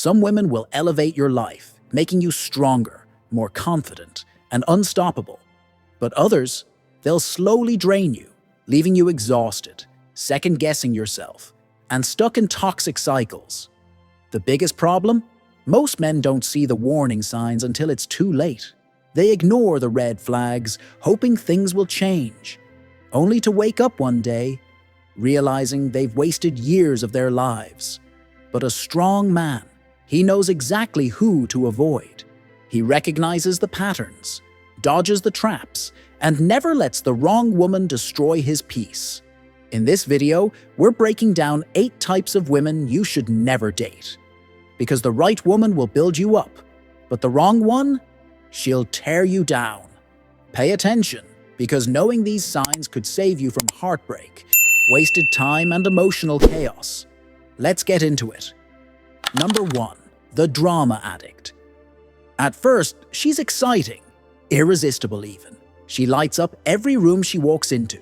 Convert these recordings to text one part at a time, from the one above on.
Some women will elevate your life, making you stronger, more confident, and unstoppable. But others, they'll slowly drain you, leaving you exhausted, second-guessing yourself, and stuck in toxic cycles. The biggest problem? Most men don't see the warning signs until it's too late. They ignore the red flags, hoping things will change, only to wake up one day, realizing they've wasted years of their lives. But a strong man, he knows exactly who to avoid. He recognizes the patterns, dodges the traps, and never lets the wrong woman destroy his peace. In this video, we're breaking down 8 types of women you should never date. Because the right woman will build you up, but the wrong one, she'll tear you down. Pay attention, because knowing these signs could save you from heartbreak, wasted time, and emotional chaos. Let's get into it. Number 1. The drama addict. At first, she's exciting, irresistible even. She lights up every room she walks into,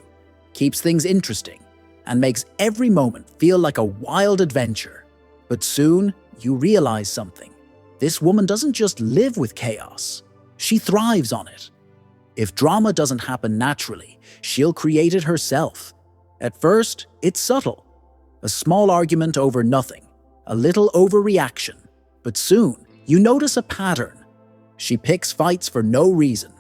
keeps things interesting, and makes every moment feel like a wild adventure. But soon, you realize something. This woman doesn't just live with chaos, she thrives on it. If drama doesn't happen naturally, she'll create it herself. At first, it's subtle. A small argument over nothing, a little overreaction. But soon, you notice a pattern. She picks fights for no reason.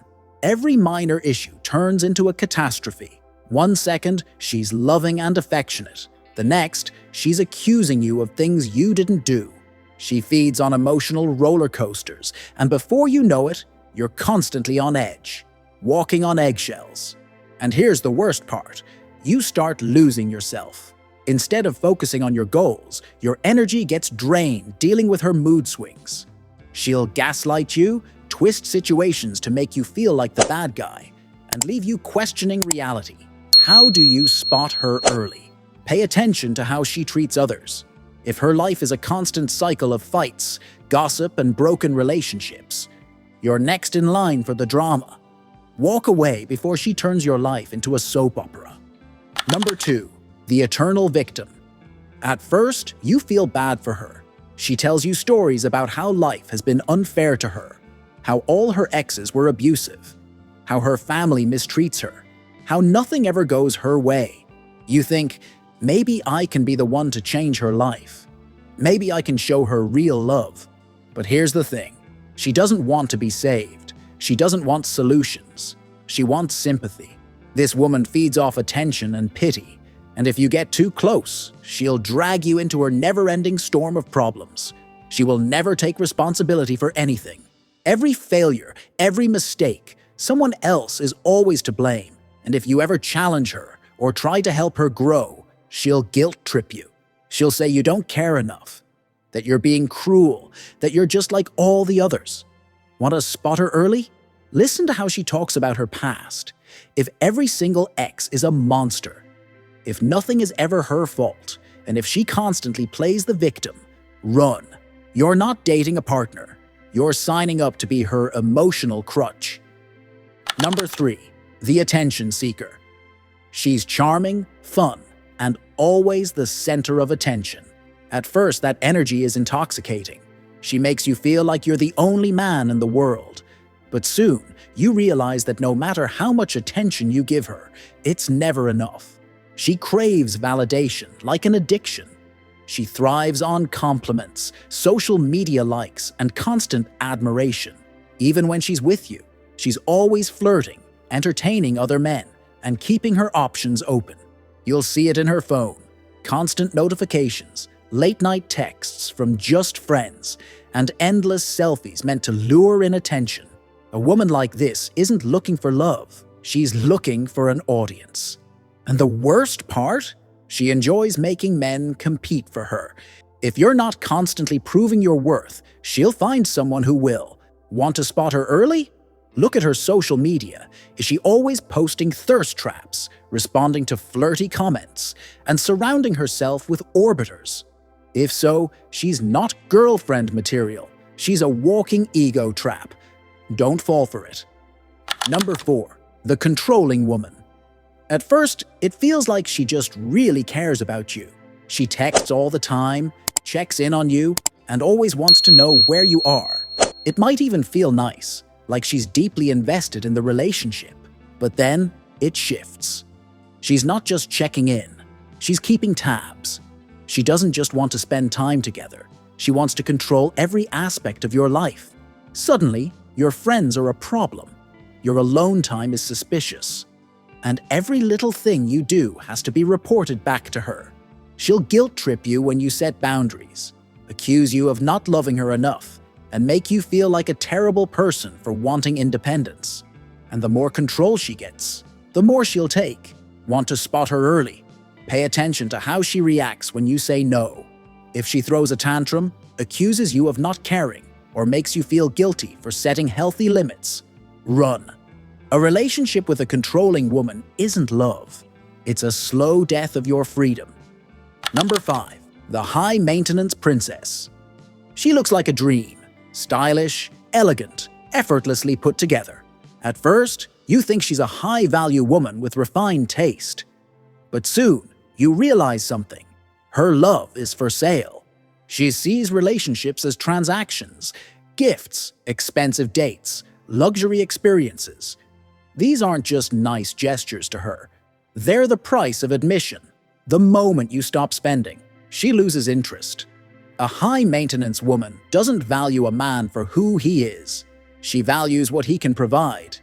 Every minor issue turns into a catastrophe. One second, she's loving and affectionate. The next, she's accusing you of things you didn't do. She feeds on emotional roller coasters, and before you know it, you're constantly on edge, walking on eggshells. And here's the worst part. You start losing yourself. Instead of focusing on your goals, your energy gets drained dealing with her mood swings. She'll gaslight you, twist situations to make you feel like the bad guy, and leave you questioning reality. How do you spot her early? Pay attention to how she treats others. If her life is a constant cycle of fights, gossip, and broken relationships, you're next in line for the drama. Walk away before she turns your life into a soap opera. Number 2. The eternal victim. At first, you feel bad for her. She tells you stories about how life has been unfair to her, how all her exes were abusive, how her family mistreats her, how nothing ever goes her way. You think, maybe I can be the one to change her life. Maybe I can show her real love. But here's the thing. She doesn't want to be saved. She doesn't want solutions. She wants sympathy. This woman feeds off attention and pity. And if you get too close, she'll drag you into her never-ending storm of problems. She will never take responsibility for anything. Every failure, every mistake, someone else is always to blame. And if you ever challenge her or try to help her grow, she'll guilt-trip you. She'll say you don't care enough, that you're being cruel, that you're just like all the others. Want to spot her early? Listen to how she talks about her past. If every single ex is a monster, if nothing is ever her fault, and if she constantly plays the victim, run. You're not dating a partner. You're signing up to be her emotional crutch. Number 3. The attention seeker. She's charming, fun, and always the center of attention. At first, that energy is intoxicating. She makes you feel like you're the only man in the world. But soon, you realize that no matter how much attention you give her, it's never enough. She craves validation like an addiction. She thrives on compliments, social media likes, and constant admiration. Even when she's with you, she's always flirting, entertaining other men, and keeping her options open. You'll see it in her phone, constant notifications, late-night texts from just friends, and endless selfies meant to lure in attention. A woman like this isn't looking for love. She's looking for an audience. And the worst part? She enjoys making men compete for her. If you're not constantly proving your worth, she'll find someone who will. Want to spot her early? Look at her social media. Is she always posting thirst traps, responding to flirty comments, and surrounding herself with orbiters? If so, she's not girlfriend material. She's a walking ego trap. Don't fall for it. Number 4. The controlling woman. At first, it feels like she just really cares about you. She texts all the time, checks in on you, and always wants to know where you are. It might even feel nice, like she's deeply invested in the relationship. But then, it shifts. She's not just checking in, she's keeping tabs. She doesn't just want to spend time together, she wants to control every aspect of your life. Suddenly, your friends are a problem. Your alone time is suspicious. And every little thing you do has to be reported back to her. She'll guilt trip you when you set boundaries, accuse you of not loving her enough, and make you feel like a terrible person for wanting independence. And the more control she gets, the more she'll take. Want to spot her early? Pay attention to how she reacts when you say no. If she throws a tantrum, accuses you of not caring, or makes you feel guilty for setting healthy limits, run. A relationship with a controlling woman isn't love. It's a slow death of your freedom. Number 5. The high-maintenance princess. She looks like a dream. Stylish, elegant, effortlessly put together. At first, you think she's a high-value woman with refined taste. But soon, you realize something. Her love is for sale. She sees relationships as transactions, gifts, expensive dates, luxury experiences. These aren't just nice gestures to her. They're the price of admission. The moment you stop spending, she loses interest. A high-maintenance woman doesn't value a man for who he is. She values what he can provide.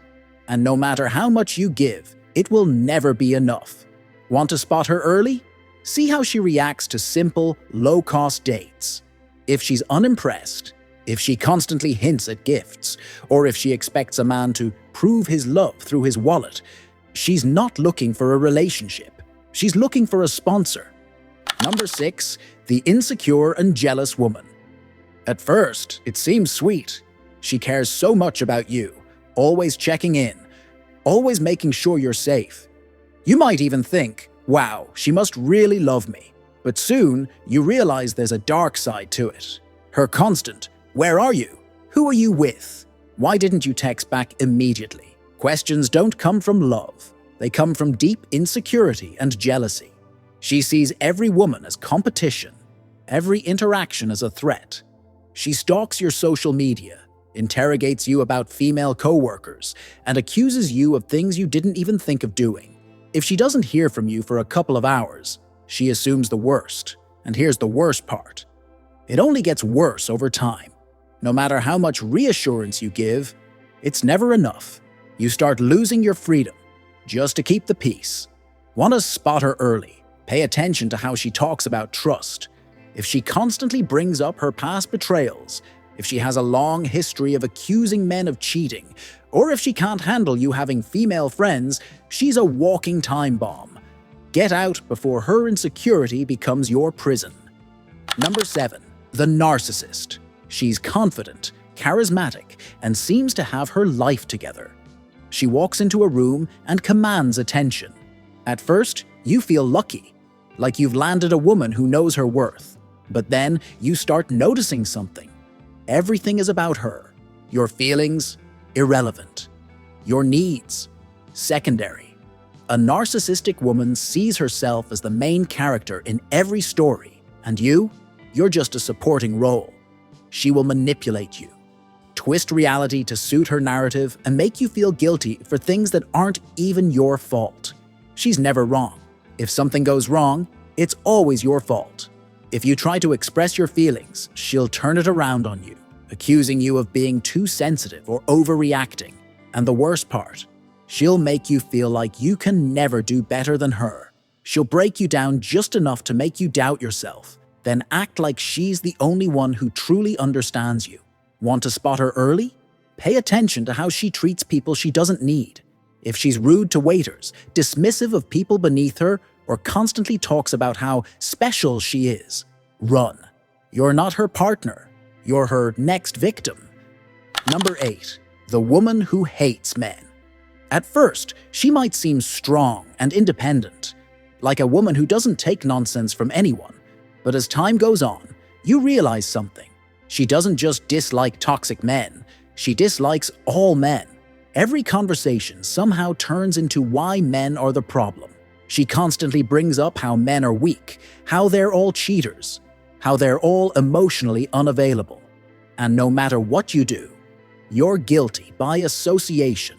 And no matter how much you give, it will never be enough. Want to spot her early? See how she reacts to simple, low-cost dates. If she's unimpressed, if she constantly hints at gifts, or if she expects a man to prove his love through his wallet, she's not looking for a relationship. She's looking for a sponsor. Number 6. The insecure and jealous woman. At first, it seems sweet. She cares so much about you, always checking in, always making sure you're safe. You might even think, wow, she must really love me. But soon, you realize there's a dark side to it. Her constant, where are you? Who are you with? Why didn't you text back immediately? Questions don't come from love. They come from deep insecurity and jealousy. She sees every woman as competition, every interaction as a threat. She stalks your social media, interrogates you about female coworkers, and accuses you of things you didn't even think of doing. If she doesn't hear from you for a couple of hours, she assumes the worst. And here's the worst part. It only gets worse over time. No matter how much reassurance you give, it's never enough. You start losing your freedom just to keep the peace. Want to spot her early? Pay attention to how she talks about trust. If she constantly brings up her past betrayals, if she has a long history of accusing men of cheating, or if she can't handle you having female friends, she's a walking time bomb. Get out before her insecurity becomes your prison. Number 7. The narcissist. She's confident, charismatic, and seems to have her life together. She walks into a room and commands attention. At first, you feel lucky, like you've landed a woman who knows her worth. But then you start noticing something. Everything is about her. Your feelings, irrelevant. Your needs, secondary. A narcissistic woman sees herself as the main character in every story, and you're just a supporting role. She will manipulate you, twist reality to suit her narrative, and make you feel guilty for things that aren't even your fault. She's never wrong. If something goes wrong, it's always your fault. If you try to express your feelings, she'll turn it around on you, accusing you of being too sensitive or overreacting. And the worst part, she'll make you feel like you can never do better than her. She'll break you down just enough to make you doubt yourself, then act like she's the only one who truly understands you. Want to spot her early? Pay attention to how she treats people she doesn't need. If she's rude to waiters, dismissive of people beneath her, or constantly talks about how special she is, run. You're not her partner. You're her next victim. Number 8. The woman who hates men. At first, she might seem strong and independent, like a woman who doesn't take nonsense from anyone. But as time goes on, you realize something. She doesn't just dislike toxic men, she dislikes all men. Every conversation somehow turns into why men are the problem. She constantly brings up how men are weak, how they're all cheaters. how they're all emotionally unavailable. And no matter what you do, you're guilty by association.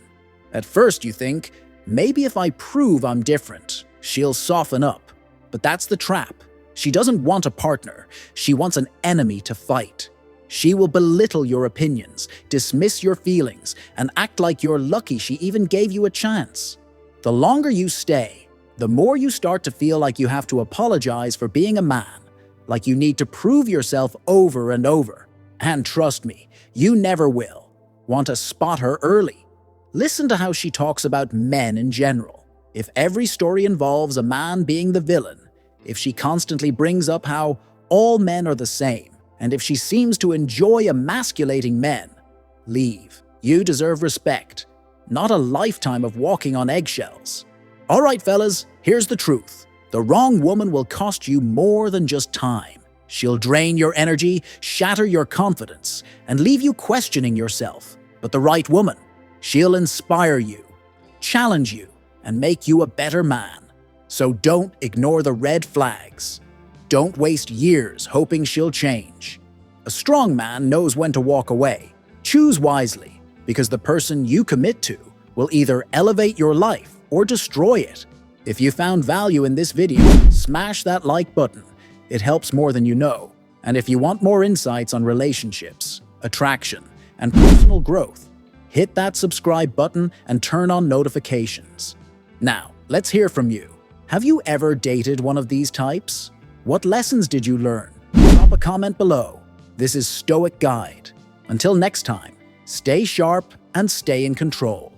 At first you think, maybe if I prove I'm different, she'll soften up. But that's the trap. She doesn't want a partner. She wants an enemy to fight. She will belittle your opinions, dismiss your feelings, and act like you're lucky she even gave you a chance. The longer you stay, the more you start to feel like you have to apologize for being a man, like you need to prove yourself over and over. And trust me, you never will. Want to spot her early? Listen to how she talks about men in general. If every story involves a man being the villain, if she constantly brings up how all men are the same, and if she seems to enjoy emasculating men, leave. You deserve respect, not a lifetime of walking on eggshells. All right, fellas, here's the truth. The wrong woman will cost you more than just time. She'll drain your energy, shatter your confidence, and leave you questioning yourself. But the right woman, she'll inspire you, challenge you, and make you a better man. So don't ignore the red flags. Don't waste years hoping she'll change. A strong man knows when to walk away. Choose wisely, because the person you commit to will either elevate your life or destroy it. If you found value in this video, smash that like button. It helps more than you know. And if you want more insights on relationships, attraction, and personal growth, hit that subscribe button and turn on notifications. Now, let's hear from you. Have you ever dated one of these types? What lessons did you learn? Drop a comment below. This is Stoic Guide. Until next time, stay sharp and stay in control.